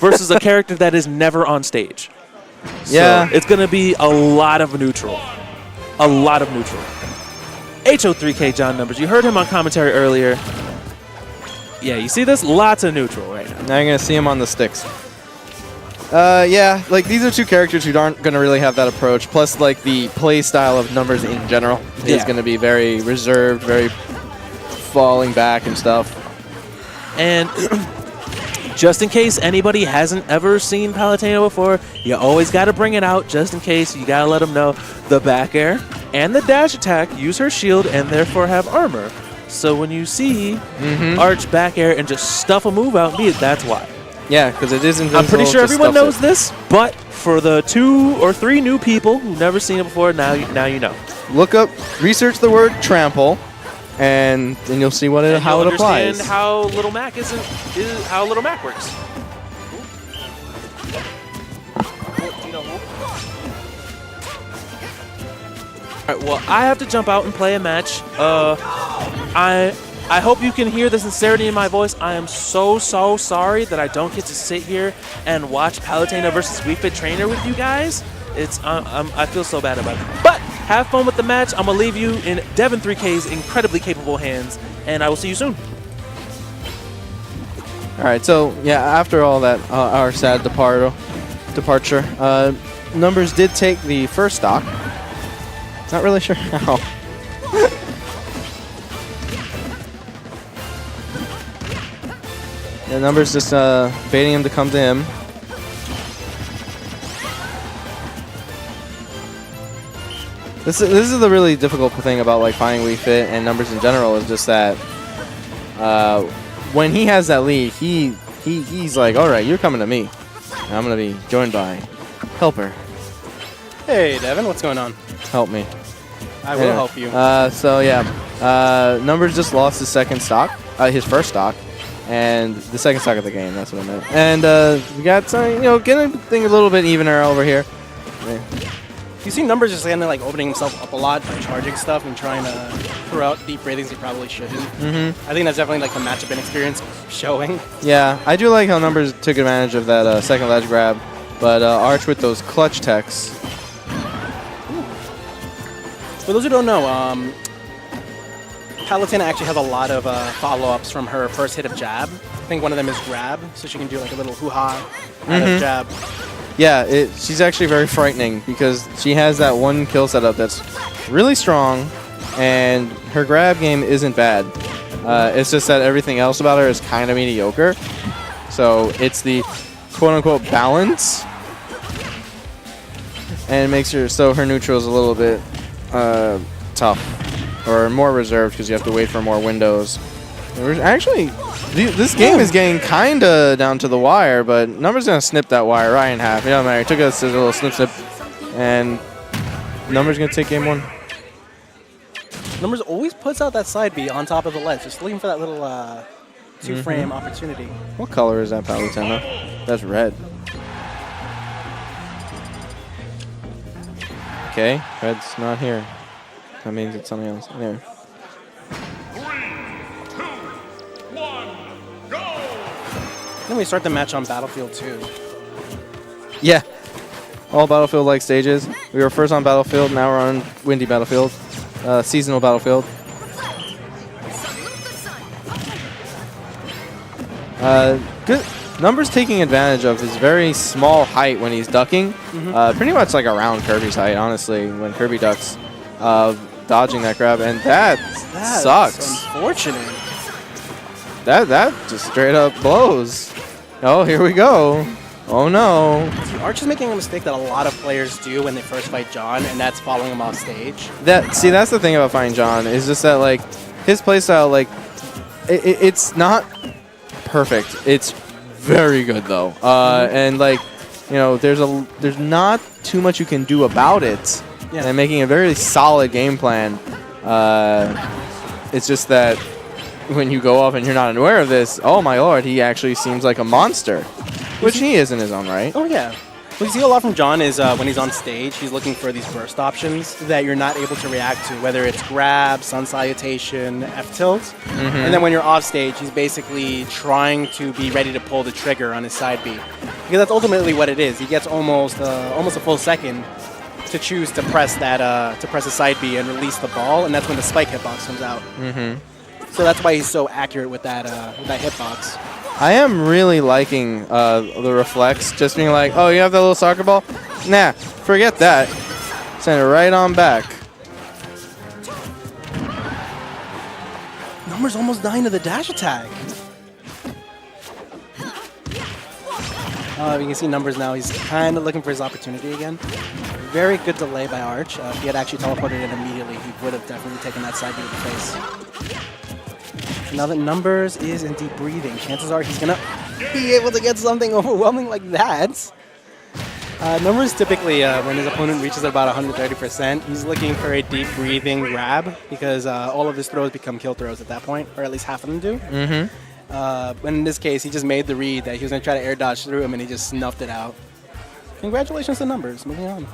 versus a character that is never on stage. Yeah. So it's going to be a lot of neutral. A lot of neutral. Ho3K John Numbers. You heard him on commentary earlier. Yeah, you see this? Lots of neutral right now. Now you're going to see him on the sticks. Yeah, like these are two characters who aren't going to really have that approach. Plus, like the play style of Numbers in general is going to be very reserved, very falling back and stuff. And just in case anybody hasn't ever seen Palutena before, you always got to bring it out just in case. You got to let them know the back air and the dash attack use her shield and therefore have armor. So when you see Arch back air and just stuff a move out, that's why. Yeah, because it is invincible. I'm pretty sure everyone knows this, but for the 2 or 3 new people who've never seen it before, now you know. Look up, research the word trample, and then you'll see how it applies. Understand how Little Mac is how Little Mac works. All right, well, I have to jump out and play a match. I hope you can hear the sincerity in my voice. I am so sorry that I don't get to sit here and watch Palutena versus Wii Fit Trainer with you guys. I feel so bad about it. But have fun with the match. I'm going to leave you in Devin3K's incredibly capable hands, and I will see you soon. All right, so yeah, after all that, our sad departure, Numbers did take the first stock. Not really sure how. The Numbers just baiting him to come to him. This is the really difficult thing about like finding Wii Fit and Numbers in general is just that when he has that lead, he's like, all right, you're coming to me. And I'm gonna be joined by Helper. Hey Devin, what's going on? Help me. I will help you. So yeah, Numbers just lost his second stock, his first stock. And the second stock of the game, that's what I meant. And we got some, getting things a little bit evener over here. Yeah. You see Numbers just kind of like opening himself up a lot by charging stuff and trying to throw out deep breathings he probably shouldn't. I think that's definitely like the matchup inexperience showing. Yeah, I do like how Numbers took advantage of that second ledge grab, but Arch with those clutch techs. For those who don't know, Palutena actually has a lot of follow-ups from her first hit of jab. I think one of them is grab, so she can do like a little hoo-ha out of jab. Yeah, she's actually very frightening because she has that one kill setup that's really strong, and her grab game isn't bad. It's just that everything else about her is kind of mediocre. So it's the quote-unquote balance, and it makes her so her neutral is a little bit tough or more reserved because you have to wait for more windows. Actually, this game is getting kind of down to the wire, but Numbers going to snip that wire right in half. Yeah, man, he took us a little snip, and Numbers going to take game 1. Numbers always puts out that side B on top of the ledge, just looking for that little 2-frame opportunity. What color is that Palutena? That's red. Okay, red's not here. That means it's something else. There. Then we start the match on Battlefield 2. Yeah. All Battlefield-like stages. We were first on Battlefield, now we're on Windy Battlefield. Seasonal Battlefield. Good. Numbers taking advantage of his very small height when he's ducking. Pretty much like around Kirby's height, honestly, when Kirby ducks. Dodging that grab, and that sucks. Unfortunate. That just straight up blows. Oh, here we go. Oh no. See, Arch is making a mistake that a lot of players do when they first fight John, and that's following him off stage. That's the thing about fighting John, is just that like his playstyle, like it's not perfect. It's very good though. And like, there's not too much you can do about it. Yeah. And making a very solid game plan. It's just that when you go off and you're not aware of this, oh my lord, he actually seems like a monster. Which he is in his own right. Oh yeah. What you see a lot from John is when he's on stage, he's looking for these burst options that you're not able to react to, whether it's grab, sun salutation, F-tilt. And then when you're off stage, he's basically trying to be ready to pull the trigger on his side B. Because that's ultimately what it is. He gets almost a full second to choose to press that to press a side B and release the ball, and that's when the spike hitbox comes out. So that's why he's so accurate with that hitbox. I am really liking the reflex, just being like, oh, you have that little soccer ball? Nah, forget that. Send it right on back. Numbers almost dying to the dash attack. You can see Numbers now. He's kind of looking for his opportunity again. Very good delay by Arch. If he had actually teleported in immediately, he would have definitely taken that side B to the face. Now that Numbers is in deep breathing, chances are he's going to be able to get something overwhelming like that. Numbers typically, when his opponent reaches about 130%, he's looking for a deep breathing grab because all of his throws become kill throws at that point, or at least half of them do. But in this case, he just made the read that he was going to try to air dodge through him, and he just snuffed it out. Congratulations to Numbers. Moving on.